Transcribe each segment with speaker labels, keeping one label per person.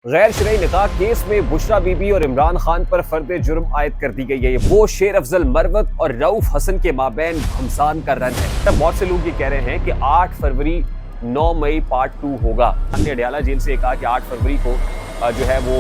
Speaker 1: गैर शरई निकाह केस में बुशरा बीबी और इमरान खान पर फर्द जुर्म आयद कर दी गई है। वो शेर अफजल मरवत और रऊफ हसन के माबैन घमसान का रन है। बहुत से लोग ये कह रहे हैं कि 8 फरवरी 9 मई पार्ट 2 होगा। हमने अडयाला जेल से कहा कि 8 फरवरी को जो है वो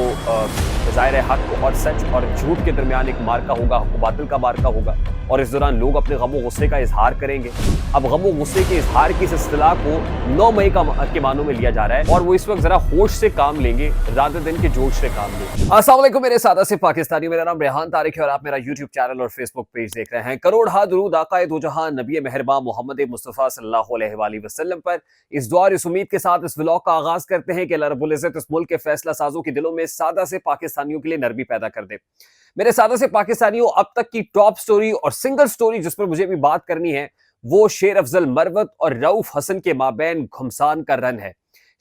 Speaker 1: ज़ाहिर है हक और सच और झूठ के दरमियान एक मार्का होगा, हक बातिल का मार्का होगा और इस दौरान लोग अपने गम गुस्से का इजहार करेंगे। अब गम गुस्से के इजहार की इस इस्तिलाह को 9 मई के मानों में लिया जा रहा है और वो इस वक्त जरा होश से काम लेंगे, रात दिन के जोश से काम लेंगे। अस्सलाम वालेकुम मेरे सादा से पाकिस्तानी, मेरा नाम रेहान तारिक है और आप मेरा यूट्यूब चैनल और फेसबुक पेज देख रहे हैं। करोड़ हा दुरूद आकाए दो जहां नबी मेहरबान मोहम्मद मुस्तफ़ा सल्लल्लाहु अलैहि वसल्लम पर। इस दुआ और इस उम्मीद के साथ इस व्लॉग का आगाज करते हैं कि अल्लाह रब्बुल इज्जत इस मुल्क के फैसला साजों के दिलों में सादा से पाकिस्तानियों के लिए नरमी पैदा कर दे। मेरे सादा से पाकिस्तानियों, अब तक की टॉप स्टोरी और सिंगल स्टोरी जिस पर मुझे भी बात करनी है वो शेर अफजल मरवत और रऊफ हसन के माबैन घमसान का रन है।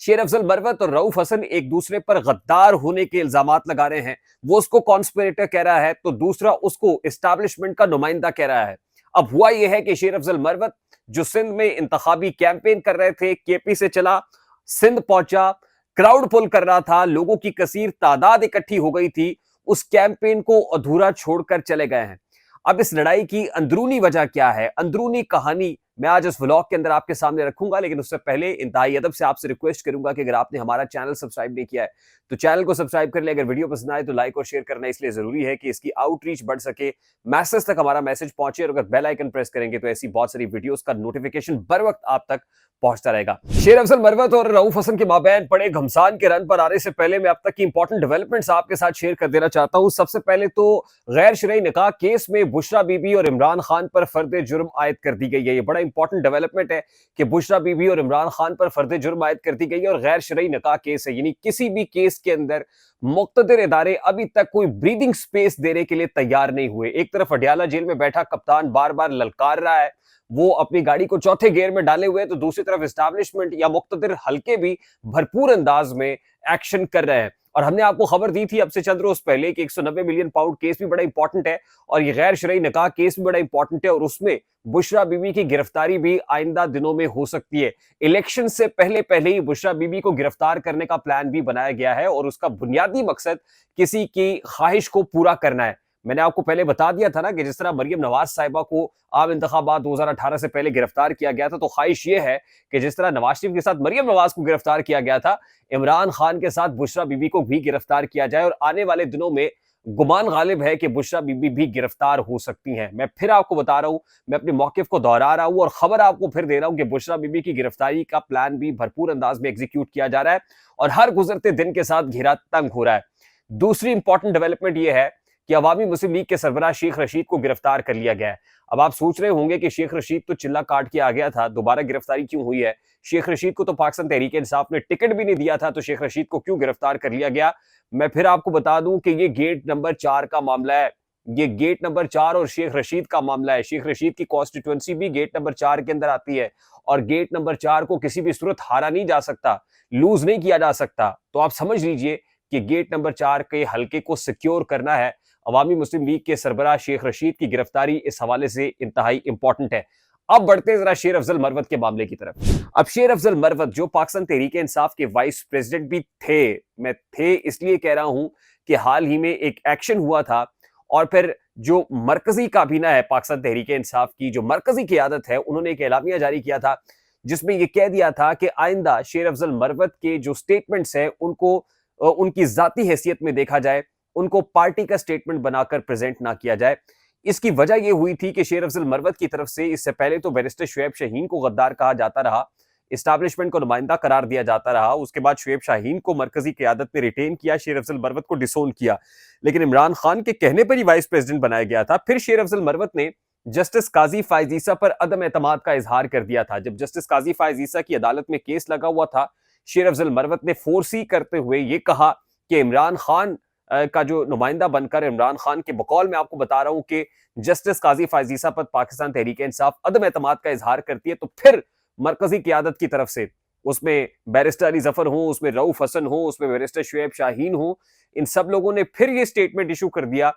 Speaker 1: शेर अफजल मरवत और रऊफ हसन एक दूसरे पर गद्दार होने के इल्जामात लगा रहे हैं। वो उसको कॉन्स्पिरेटर कह रहा है तो दूसरा उसको एस्टैब्लिशमेंट का नुमाइंदा कह रहा है। अब हुआ यह है कि शेर अफजल मरवत जो सिंध में इंतखाबी कैंपेन कर रहे थे, केपी से चला, सिंध पहुंचा, क्राउड पुल कर रहा था, लोगों की कसीर तादाद इकट्ठी हो गई थी, उस कैंपेन को अधूरा छोड़कर चले गए हैं। अब इस लड़ाई की अंदरूनी वजह क्या है, अंदरूनी कहानी मैं आज इस व्लॉग के अंदर आपके सामने रखूंगा, लेकिन उससे पहले इंतहाई अदब से आपसे रिक्वेस्ट करूंगा कि अगर आपने हमारा चैनल सब्सक्राइब नहीं किया है तो चैनल को सब्सक्राइब कर ले। अगर वीडियो पसंद आए तो लाइक और शेयर करना इसलिए जरूरी है कि इसकी आउटरीच बढ़ सके, मैसेज तक हमारा मैसेज पहुंचे और अगर बेल आइकन प्रेस करेंगे तो ऐसी बहुत सारी वीडियोस का नोटिफिकेशन बर वक्त आप तक पहुंचता रहेगा। शेर अफजल मरवत और रऊफ हसन के माबैन पड़े घमसान के रन पर आने से पहले मैं अब तक की इंपॉर्टेंट डेवलपमेंट्स आपके साथ शेयर कर देना चाहता हूं। सबसे पहले तो गैर शरई निकाह केस में बुशरा बीबी और इमरान खान पर फर्द जुर्म आयद कर दी गई है। ये बड़ा इंपॉर्टेंट डेवलपमेंट है कि बुशरा बीबी और इमरान खान पर फर्द जुर्म आयद कर दी गई है और गैर शरई निकाह केस है, यानी किसी भी केस के अंदर मुक्तदिर इदारे अभी तक कोई ब्रीदिंग स्पेस देने के लिए तैयार नहीं हुए। एक तरफ अडयाला जेल में बैठा कप्तान बार बार ललकार रहा है, वो अपनी गाड़ी को चौथे गियर में डाले हुए, तो दूसरी तरफ एस्टैब्लिशमेंट या मुक्तदिर हल्के भी भरपूर अंदाज में एक्शन कर रहे हैं। और हमने आपको खबर दी थी अब से चंद रोज पहले कि 190 मिलियन पाउंड केस भी बड़ा इंपॉर्टेंट है और ये गैर शरई निकाह केस भी बड़ा इंपॉर्टेंट है और उसमें बुशरा बीबी की गिरफ्तारी भी आइंदा दिनों में हो सकती है। इलेक्शन से पहले पहले ही बुशरा बीबी को गिरफ्तार करने का प्लान भी बनाया गया है और उसका बुनियादी मकसद किसी की ख्वाहिश को पूरा करना है। मैंने आपको पहले बता दिया था ना कि जिस तरह मरियम नवाज साहिबा को आम इंतखाबात 2018 से पहले गिरफ्तार किया गया था, तो ख्वाहिश ये है कि जिस तरह नवाज शरीफ के साथ मरियम नवाज को गिरफ्तार किया गया था, इमरान खान के साथ बुशरा बीबी को भी गिरफ्तार किया जाए और आने वाले दिनों में गुमान गालिब है कि बुशरा बीबी भी गिरफ्तार हो सकती हैं। मैं फिर आपको बता रहा हूं, मैं अपने मौकिफ को दोहरा रहा हूं और खबर आपको फिर दे रहा हूं कि बुशरा बीबी की गिरफ्तारी का प्लान भी भरपूर अंदाज में एग्जीक्यूट किया जा रहा है और हर गुजरते दिन के साथ घेरा तंग हो रहा है। दूसरी इंपॉर्टेंट डेवलपमेंट यह है कि अवामी मुस्लिम लीग के सरबराह शेख रशीद को गिरफ्तार कर लिया गया है। अब आप सोच रहे होंगे कि शेख रशीद तो चिल्ला काट के आ गया था, दोबारा गिरफ्तारी क्यों हुई है? शेख रशीद को तो पाकिस्तान तहरीक इंसाफ ने टिकट भी नहीं दिया था, तो शेख रशीद को क्यों गिरफ्तार कर लिया गया? मैं फिर आपको बता दूं कि ये गेट नंबर 4 का मामला है। ये गेट नंबर 4 और शेख रशीद का मामला है। शेख रशीद की कॉन्स्टिट्यूएंसी भी गेट नंबर 4 के अंदर आती है और गेट नंबर 4 को किसी भी सूरत हारा नहीं जा सकता, लूज नहीं किया जा सकता। तो आप समझ लीजिए कि गेट नंबर 4 के हल्के को सिक्योर करना है। अवामी मुस्लिम लीग के सरबराह शेख रशीद की गिरफ्तारी इस हवाले से इंतहाई इंपॉर्टेंट है। अब बढ़ते हैं जरा शेर अफजल मरवत के मामले की तरफ। अब शेर अफजल मरवत जो पाकिस्तान तहरीक इंसाफ के वाइस प्रेसिडेंट भी थे, मैं थे इसलिए कह रहा हूं कि हाल ही में एक एक्शन हुआ था और फिर जो मरकजी काबीना है पाकिस्तान तहरीक इंसाफ की, जो मरकजी क़यादत है, उन्होंने एक एलामिया जारी किया था जिसमें यह कह दिया था कि आइंदा शेर अफजल मरवत के जो स्टेटमेंट्स हैं उनको उनकी जाती हैसियत में देखा जाए, उनको पार्टी का स्टेटमेंट बनाकर प्रेजेंट ना किया जाए। इसकी वजह यह हुई थी कि शेर अफजल मरवत की तरफ से इससे पहले तो बैरिस्टर शुएब शाहीन को गद्दार कहा जाता रहा, एस्टैब्लिशमेंट को नुमाइंदा करार दिया जाता रहा, उसके बाद शुएब शाहीन को मरकजी क़यादत में रिटेन किया, शेर अफजल मरवत को डिसोन किया, लेकिन इमरान खान के कहने पर ही वाइस प्रेसिडेंट बनाया गया था। फिर शेर अफजल मरवत ने जस्टिस काजी फायज ईसा पर अदम एतमाद का इजहार कर दिया था। जब जस्टिस काजी फायज ईसा की अदालत में केस लगा हुआ था, शेर अफजल मरवत ने फोर्सी करते हुए यह कहा कि इमरान खान का जो नुमाइंदा बनकर, इमरान खान के बकौल मैं आपको बता रहा हूं कि जस्टिस काजी फायज ईसा पर पाकिस्तान तहरीक इंसाफ अदम एतमाद का इजहार करती है, तो फिर मरकजी क़यादत की तरफ से, उसमें बैरिस्टर अली जफर हो, उसमें रऊफ हसन हो, उसमें बैरिस्टर शुएब शाहीन हो, इन सब लोगों ने फिर ये स्टेटमेंट इशू कर दिया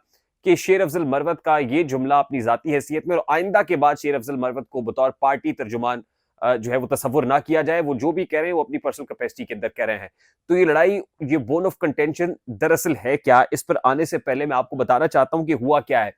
Speaker 1: कि शेर अफजल मरवत का ये जुमला अपनी जाती हैसियत में और आइंदा के बाद शेर अफजल मरवत को बतौर पार्टी तर्जुमान जो है वो तसव्वुर ना किया जाए। वो जो भी कह रहे हैं वो अपनी पर्सनल कैपेसिटी के अंदर कह रहे हैं। तो ये लड़ाई, ये बोन ऑफ कंटेंशन दरअसल है क्या, इस पर आने से पहले मैं आपको बताना चाहता हूं कि हुआ क्या है।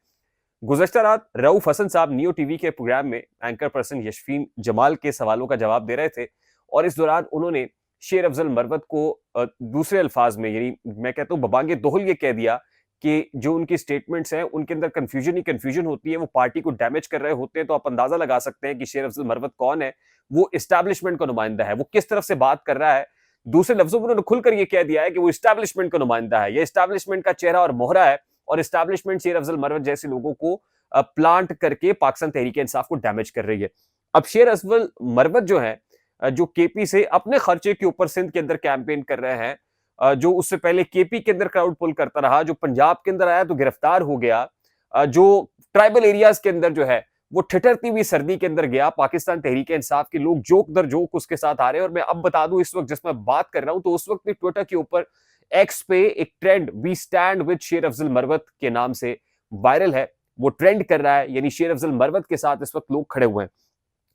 Speaker 1: गुज़श्ता रात रऊफ हसन साहब नियो टीवी के प्रोग्राम में एंकर पर्सन यशफीन जमाल के सवालों का जवाब दे रहे थे और इस दौरान उन्होंने शेर अफजल मरवत को दूसरे अल्फाज में, यानी मैं कहता हूं बबांगे दोहल, ये कह दिया कि जो उनकी स्टेटमेंट्स हैं उनके अंदर कंफ्यूजन ही कंफ्यूजन होती है, वो पार्टी को डैमेज कर रहे होते हैं। तो आप अंदाजा लगा सकते हैं कि शेर अफजल मरवत कौन है। वो इस्टेब्लिशमेंट का नुमाइंदा है, वो किस तरफ से बात कर रहा है। दूसरे लफ्जों में उन्होंने खुलकर यह कह दिया है कि वो इस्टेब्लिशमेंट का नुमाइंदा है, ये इस्टेब्लिशमेंट का चेहरा और मोहरा है और इस्टेब्लिशमेंट शेर अफजल मरवत जैसे लोगों को प्लांट करके पाकिस्तान तहरीक इंसाफ को डैमेज कर रही है। अब शेर अफजल मरवत जो है, जो केपी से अपने खर्चे के ऊपर सिंध के अंदर कैंपेन कर रहे हैं, जो उससे पहले केपी के अंदर क्राउड पुल करता रहा, जो पंजाब के अंदर आया तो गिरफ्तार हो गया, जो ट्राइबल एरियाज के अंदर जो है वो ठिठरती हुई सर्दी के अंदर गया, पाकिस्तान तहरीक इंसाफ के लोग जोक दर जोक उसके साथ आ रहे हैं। और मैं अब बता दूं, इस वक्त जिसमें बात कर रहा हूं, तो उस वक्त भी ट्विटर के ऊपर एक्स पे एक ट्रेंड वी स्टैंड विद शेर अफजल मरवत के नाम से वायरल है, वो ट्रेंड कर रहा है, यानी शेर अफजल मरवत के साथ इस वक्त लोग खड़े हुए हैं।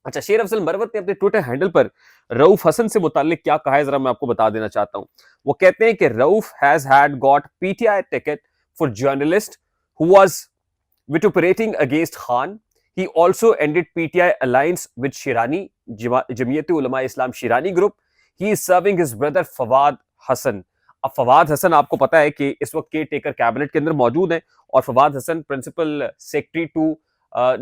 Speaker 1: अच्छा, शेर अफजल मरवत ने अपने ट्विटर हैंडल पर रऊफ हसन से मुताल्लिक क्या कहा है, जरा मैं आपको बता देना चाहता हूं। वो कहते हैं कि Rauf has had got PTI ticket for journalist who was vituperating against Khan. He also ended PTI alliance with Shirani, Jamiyat-e-Ulama Islam Shirani group. He is serving his brother Fawad Hassan. अब फवाद हसन आपको पता है कि इस वक्त केयर टेकर कैबिनेट के अंदर मौजूद हैं और Fawad Hasan principal secretary to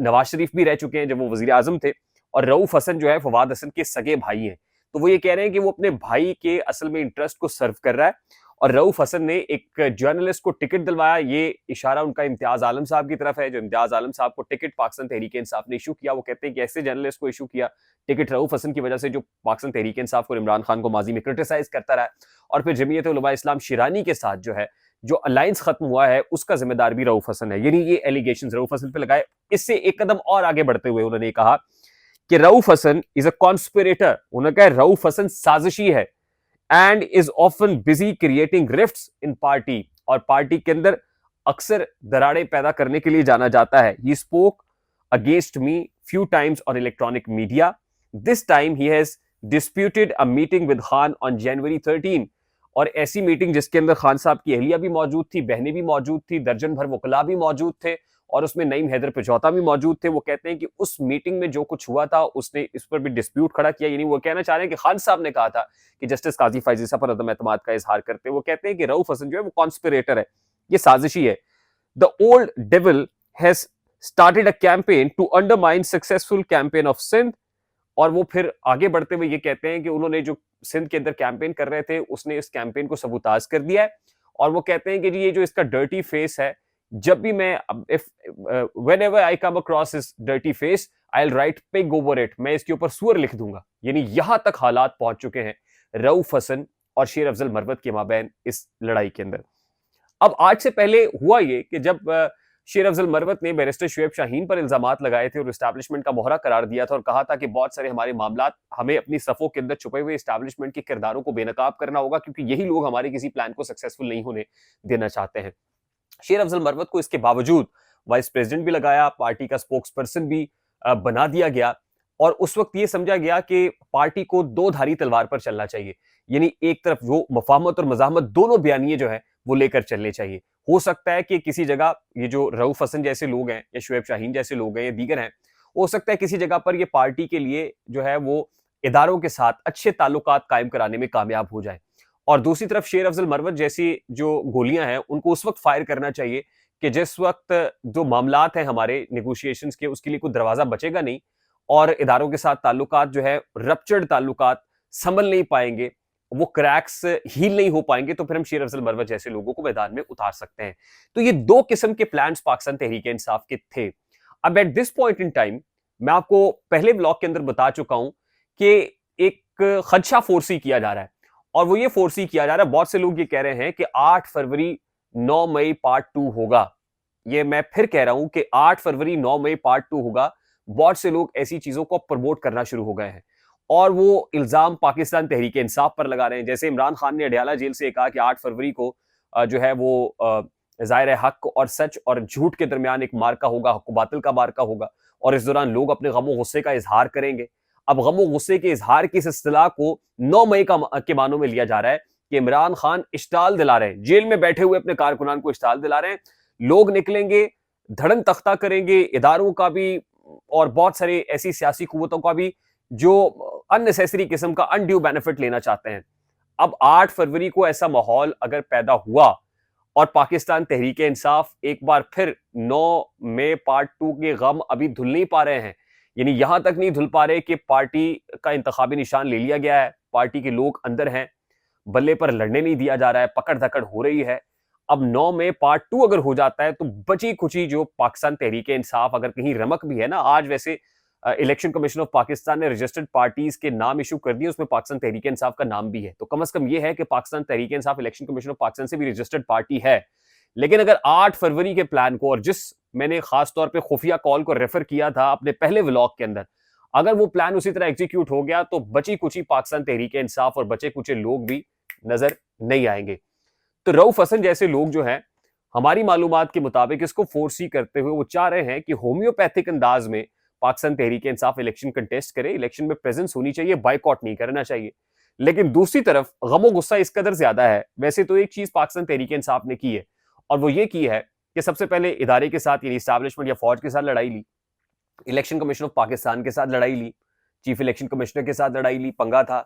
Speaker 1: Nawaz Sharif भी रह चुके हैं जब वो वजीर आजम थे। और रऊफ हसन जो है फवाद हसन के सगे भाई हैं। तो वो ये कह रहे हैं कि वो अपने भाई के असल में इंटरेस्ट को सर्व कर रहा है और रऊफ हसन ने एक जर्नलिस्ट को टिकट दिलवाया। ये इशारा उनका इम्तियाज आलम साहब की तरफ है, जो इम्तियाज आलम साहब को टिकट पाकिस्तान तहरीक इंसाफ ने इशू किया। वो कहते हैं कि ऐसे जर्नलिस्ट को इशू किया टिकट रऊफ हसन की वजह से, जो पाकिस्तान तहरीक इंसाफ और इमरान खान को माजी में क्रिटिसाइज करता रहा। और फिर जमीयत उलमा इस्लाम शिरानी के साथ जो है जो अलायंस खत्म हुआ है उसका जिम्मेदार भी रऊफ हसन है, यानी ये एलिगेशन रऊफ हसन पे लगाए। इससे एक कदम और आगे बढ़ते हुए उन्होंने कहा कि Rauf Hasan is a conspirator. उन्होंने कहा रऊफ हसन साजिशी है and is often busy creating rifts in party, और पार्टी के अंदर अक्सर दरारें पैदा करने के लिए जाना जाता है। He spoke against me few times on electronic media. This time he has disputed a meeting with Khan on January 13, और ऐसी मीटिंग जिसके अंदर खान साहब की अहलिया भी मौजूद थी, बहनें भी मौजूद थी, दर्जन भर वकला भी मौजूद थे और उसमें नईम हैदर पिछौता भी मौजूद थे। वो कहते हैं कि उस मीटिंग में जो कुछ हुआ था उसने इस पर भी डिस्प्यूट खड़ा किया, यानी वो कहना चाह रहे हैं कि खान साहब ने कहा था कि जस्टिस काजी फायजी साहब पर अदम एतमाद का इजहार करते। वो कहते हैं कि रऊफ हसन जो है वो कॉन्स्पिरेटर है, ये साजिशी है। The old devil has started a campaign to undermine successful campaign of Sindh. और वो फिर आगे बढ़ते हुए ये कहते हैं कि उन्होंने जो सिंध के अंदर कैंपेन कर रहे थे उसने इस कैंपेन को सबूताज कर दिया है। और वो कहते हैं कि जी ये जो इसका डर्टी फेस है, जब भी मैं whenever I come across his dirty face, I'll write pig over it, मैं इसके ऊपर सुअर लिख दूंगा। यानी यहां तक हालात पहुंच चुके हैं रऊफ हसन और शेर अफजल मरवत के माबैन इस लड़ाई के अंदर। अब आज से पहले हुआ ये कि जब शेर अफजल मरवत ने बैरिस्टर शुएब शाहीन पर इल्जामात लगाए थे और एस्टैब्लिशमेंट का मोहरा करार दिया था और कहा था कि बहुत सारे हमारे मामलात हमें अपनी सफों के अंदर छुपे हुए एस्टैब्लिशमेंट के किरदारों को बेनकाब करना होगा, क्योंकि यही लोग हमारे किसी प्लान को सक्सेसफुल नहीं होने देना चाहते हैं। शेर अफजल मरवत को इसके बावजूद वाइस प्रेसिडेंट भी लगाया, पार्टी का स्पोक्स पर्सन भी बना दिया गया और उस वक्त ये समझा गया कि पार्टी को दो धारी तलवार पर चलना चाहिए, यानी एक तरफ वो मफाहमत और मजाहमत दोनों बयानिए जो है वो लेकर चलने चाहिए। हो सकता है कि किसी जगह ये जो रऊफ हसन जैसे लोग हैं या शुएब शाहीन जैसे लोग हैं या दीगर हैं, हो सकता है किसी जगह पर ये पार्टी के लिए जो है वो इदारों के साथ अच्छे ताल्लुकात कायम कराने में कामयाब हो जाए। और दूसरी तरफ शेर अफजल मरवत जैसी जो गोलियां हैं उनको उस वक्त फायर करना चाहिए कि जिस वक्त जो मामलात हैं हमारे नेगोशिएशंस के, उसके लिए कोई दरवाजा बचेगा नहीं और इदारों के साथ ताल्लुकात जो है रप्चर्ड ताल्लुकात संभल नहीं पाएंगे, वो क्रैक्स हील नहीं हो पाएंगे, तो फिर हम शेर अफजल मरवत जैसे लोगों को मैदान में उतार सकते हैं। तो ये दो किस्म के प्लान्स पाकिस्तान तहरीक इंसाफ के थे। अब at this point in time मैं आपको पहले ब्लॉग के अंदर बता चुका हूं कि एक खदशा फोर्सी किया जा रहा है और वो ये फोर्सी किया जा रहा है, बहुत से लोग ये कह रहे हैं कि 8 फरवरी 9 मई पार्ट 2 होगा। ये मैं फिर कह रहा हूं कि 8 फरवरी 9 मई पार्ट 2 होगा। बहुत से लोग ऐसी चीजों को प्रमोट करना शुरू हो गए हैं और वो इल्जाम पाकिस्तान तहरीक इंसाफ पर लगा रहे हैं। जैसे इमरान खान ने अडयाला जेल से कहा कि 8 फरवरी को जो है वो ज़ाहिर है हक और सच और झूठ के दरमियान एक मार्का होगा, हक बातिल का मार्का होगा और इस दौरान लोग अपने गमो गुस्से का इजहार करेंगे। अब गम और गुस्से के इजहार की इस इस्तिलाह को 9 मई के मानों में लिया जा रहा है कि इमरान खान इश्ताल दिला रहे हैं, जेल में बैठे हुए अपने कारकुनान को इश्ताल दिला रहे हैं। लोग निकलेंगे, धड़न तख्ता करेंगे, इदारों का भी और बहुत सारे ऐसी सियासी कुव्वतों का भी जो अननेसेसरी किस्म का अनड्यू बेनिफिट लेना चाहते हैं। अब 8 फरवरी को ऐसा माहौल अगर पैदा हुआ और पाकिस्तान तहरीक इंसाफ एक बार फिर 9 में पार्ट 2 के गम अभी धुल नहीं पा रहे हैं, यानी यहां तक नहीं धुल पा रहे कि पार्टी का इंतखाबी निशान ले लिया गया है, पार्टी के लोग अंदर हैं, बल्ले पर लड़ने नहीं दिया जा रहा है, पकड़ धकड़ हो रही है। अब 9 में पार्ट 2 अगर हो जाता है तो बची खुची जो पाकिस्तान तहरीक इंसाफ अगर कहीं रमक भी है ना, आज वैसे इलेक्शन कमीशन ऑफ पाकिस्तान ने रजिस्टर्ड पार्टीज के नाम इशू कर दिए, उसमें पाकिस्तान तहरीक इंसाफ का नाम भी है, तो कम से कम यह है कि Pakistan Tehreek Insaf election commission of Pakistan से भी रजिस्टर्ड पार्टी है। लेकिन अगर 8 फरवरी के प्लान को, और जिस मैंने खास तौर पे खुफिया कॉल को रेफर किया था अपने पहले व्लॉग के अंदर, अगर वो प्लान उसी तरह एग्जीक्यूट हो गया तो बची कुची पाकिस्तान तहरीक इंसाफ और बचे कुचे लोग भी नजर नहीं आएंगे। तो रऊफ हसन जैसे लोग जो हैं, हमारी मालूमात के मुताबिक इसको फोर्सी करते हुए वो चाह रहे हैं कि होम्योपैथिक अंदाज में पाकिस्तान तहरीक इंसाफ इलेक्शन कंटेस्ट करे, इलेक्शन में प्रेजेंस होनी चाहिए, बाइकआउट नहीं करना चाहिए। लेकिन दूसरी तरफ गमो गुस्सा इस कदर ज्यादा है। वैसे तो एक चीज पाकिस्तान तहरीक इंसाफ ने की है, और वो ये की है कि सबसे पहले इदारे के साथ यानी इस्टेब्लिशमेंट या फौज के साथ लड़ाई ली, इलेक्शन कमीशन ऑफ पाकिस्तान के साथ लड़ाई ली, चीफ इलेक्शन कमिश्नर के साथ लड़ाई ली, पंगा था।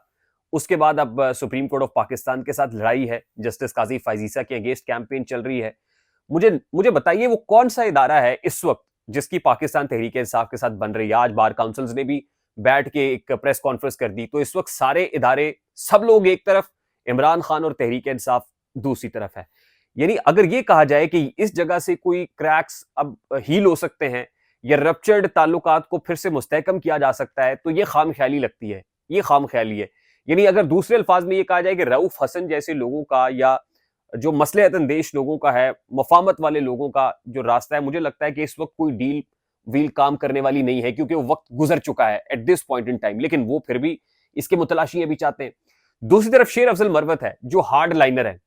Speaker 1: उसके बाद अब सुप्रीम कोर्ट ऑफ पाकिस्तान के साथ लड़ाई है, जस्टिस काजी फाइजीसा के अगेंस्ट कैंपेन चल रही है। मुझे मुझे बताइए वो कौन सा इदारा है इस वक्त जिसकी पाकिस्तान तहरीक इंसाफ के साथ बन रही है। आज बार काउंसिल्स ने भी बैठ के एक प्रेस कॉन्फ्रेंस कर दी, तो इस वक्त सारे इदारे, सब लोग एक तरफ, इमरान खान और तहरीक इंसाफ दूसरी तरफ है। यानी अगर ये कहा जाए कि इस जगह से कोई क्रैक्स अब हील हो सकते हैं या रप्चर्ड ताल्लुकात को फिर से मुस्तहकम किया जा सकता है, तो ये खाम ख्याली लगती है, ये खाम ख्याली है। यानी अगर दूसरे अल्फाज में ये कहा जाए कि रऊफ हसन जैसे लोगों का या जो मसलहत अंदेश लोगों का है, मफामत वाले लोगों का जो रास्ता है, मुझे लगता है कि इस वक्त कोई डील व्हील काम करने वाली नहीं है, क्योंकि वो वक्त गुजर चुका है at this point in time. लेकिन वो फिर भी इसके मुतलाशी भी चाहते हैं। दूसरी तरफ शेर अफजल मरवत है जो हार्ड लाइनर है,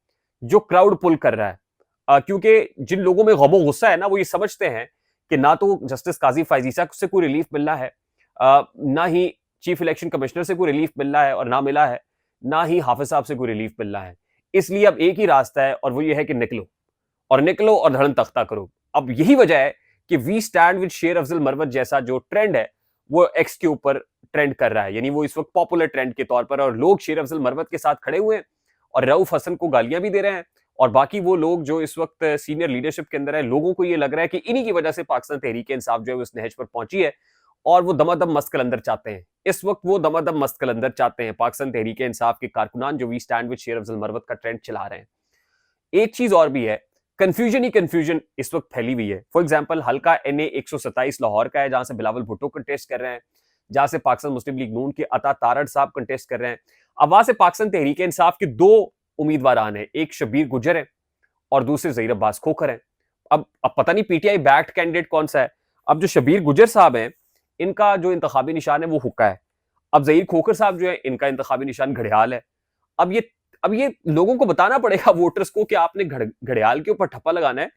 Speaker 1: जो क्राउड पुल कर रहा है, क्योंकि जिन लोगों में गमो गुस्सा है ना, वो ये समझते हैं कि ना तो जस्टिस काजी फाइजीसा से कोई रिलीफ मिलना है, ना ही चीफ इलेक्शन कमिश्नर से कोई रिलीफ मिलना है और ना मिला है, ना ही हाफिज साहब से कोई रिलीफ मिलना है। इसलिए अब एक ही रास्ता है और वो ये है कि निकलो और धड़न तख्ता करो। अब यही वजह है कि वी स्टैंड विद शेर अफजल मरवत जैसा जो ट्रेंड है वो एक्स के ऊपर ट्रेंड कर रहा है, यानी वो इस वक्त पॉपुलर ट्रेंड के तौर पर, और लोग शेर अफजल मरवत के साथ खड़े हुए हैं और रऊफ हसन को गालियां भी दे रहे हैं। और बाकी वो लोग जो इस वक्त सीनियर लीडरशिप के अंदर है, लोगों को ये लग रहा है कि इन्हीं की वजह से पाकिस्तान तहरीक इंसाफ जो है उस नहज पर पहुंची है और वो दमादम मस्त कलंदर चाहते हैं। इस वक्त वो दमादम मस्त कलंदर चाहते हैं पाकिस्तान तहरीक इंसाफ के कारकुनान जो वी स्टैंड विद शेर अफजल मरवत का ट्रेंड चला रहे हैं। एक चीज और भी है, कंफ्यूजन ही कंफ्यूजन इस वक्त फैली हुई है। फॉर एग्जांपल हल्का NA 127 लाहौर का है, जहां से बिलावल भुट्टो कंटेस्ट कर रहे हैं, जहां से पाकिस्तान मुस्लिम लीग नून के अता तारड़ साहब कंटेस्ट कर रहे हैं। अब वहां से पाकिस्तान तहरीक इंसाफ के 2 उम्मीदवार हैं, एक शबीर गुज्जर है और दूसरे ज़हीर अब्बास खोखर हैं। अब पता नहीं PTI बैक्ड कैंडिडेट कौन सा है। अब जो शबीर गुज्जर साहब हैं, इनका जो इंतखाबी निशान है वो हुक्का है। अब ज़हीर खोखर साहब जो है, इनका इंतखाबी निशान घड़ियाल है। अब ये लोगों को बताना पड़ेगा वोटर्स को कि आपने घड़ियाल के ऊपर ठप्पा लगाना है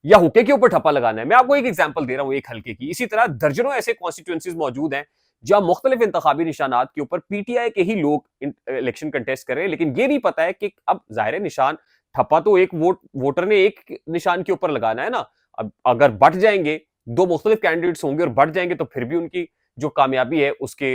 Speaker 1: या हुक्के के ऊपर ठप्पा लगाना है। मैं आपको एक एग्जांपल दे रहा हूं एक हल्के की। इसी तरह दर्जनों ऐसे कॉन्स्टिट्यूएंसीज मौजूद हैं जहां मुख्तलिफ इंतखाबी निशानात के ऊपर PTI के ही लोग इलेक्शन कंटेस्ट कर रहे हैं, लेकिन ये नहीं पता है कि अब जाहिर निशान ठप्पा तो एक वोटर ने एक निशान के ऊपर लगाना है ना। अब अगर बट जाएंगे, 2 मुख्तलिफ कैंडिडेट्स होंगे और बट जाएंगे, तो फिर भी उनकी जो कामयाबी है उसके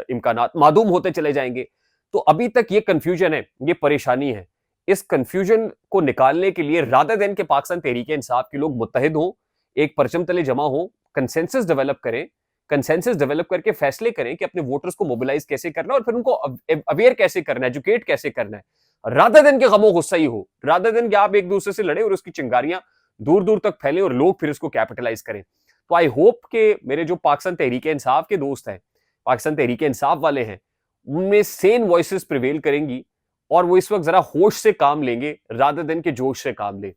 Speaker 1: इम्कानात मादूम होते चले जाएंगे। तो अभी तक ये कंफ्यूजन है, ये परेशानी है। इस कंफ्यूजन को निकालने के लिए रादर देन के पाकिस्तान तहरीक इंसाफ के लोग मुत्तहिद हों, एक परचम तले जमा हो, कंसेंसस डेवलप करें, कंसेंसस डेवलप करके फैसले करें कि अपने वोटर्स को मोबिलाइज कैसे करना है और फिर उनको अवेयर कैसे करना है, एजुकेट कैसे करना है, रादर देन के गमो गुस्सा ही हो, रादर देन कि आप एक दूसरे से लड़े और उसकी चिंगारियां दूर दूर तक फैले और लोग फिर इसको कैपिटलाइज करें। तो आई होप कि मेरे जो पाकिस्तान तहरीक इंसाफ के दोस्त हैं, पाकिस्तान तहरीक इंसाफ वाले हैं, उनमें सेन वॉइसेस प्रिवेल करेंगी और वो इस वक्त जरा होश से काम लेंगे रादर देन के जोश से काम ले।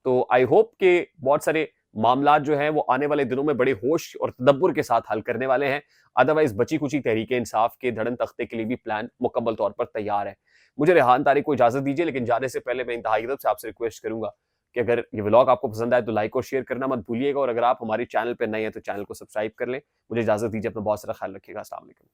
Speaker 1: तो आई होप कि बहुत सारे मामला जो हैं वो आने वाले दिनों में बड़े होश और तदब्बुर के साथ हल करने वाले हैं। अदरवाइज बची कुची तहरीक इंसाफ के धड़न तख्ते के लिए भी प्लान मुकम्मल तौर पर तैयार है। मुझे रेहान तारिक को इजाजत दीजिए, लेकिन जाने से पहले मैं इंतहाई अदब से आपसे रिक्वेस्ट करूंगा कि अगर ये व्लॉग आपको पसंद आए तो लाइक और शेयर करना मत भूलिएगा, और अगर आप हमारे चैनल पर नए हैं तो चैनल को सब्सक्राइब कर लें। मुझे इजाजत दीजिए, अपना बहुत सारा ख्याल रखिएगा। अस्सलाम वालेकुम।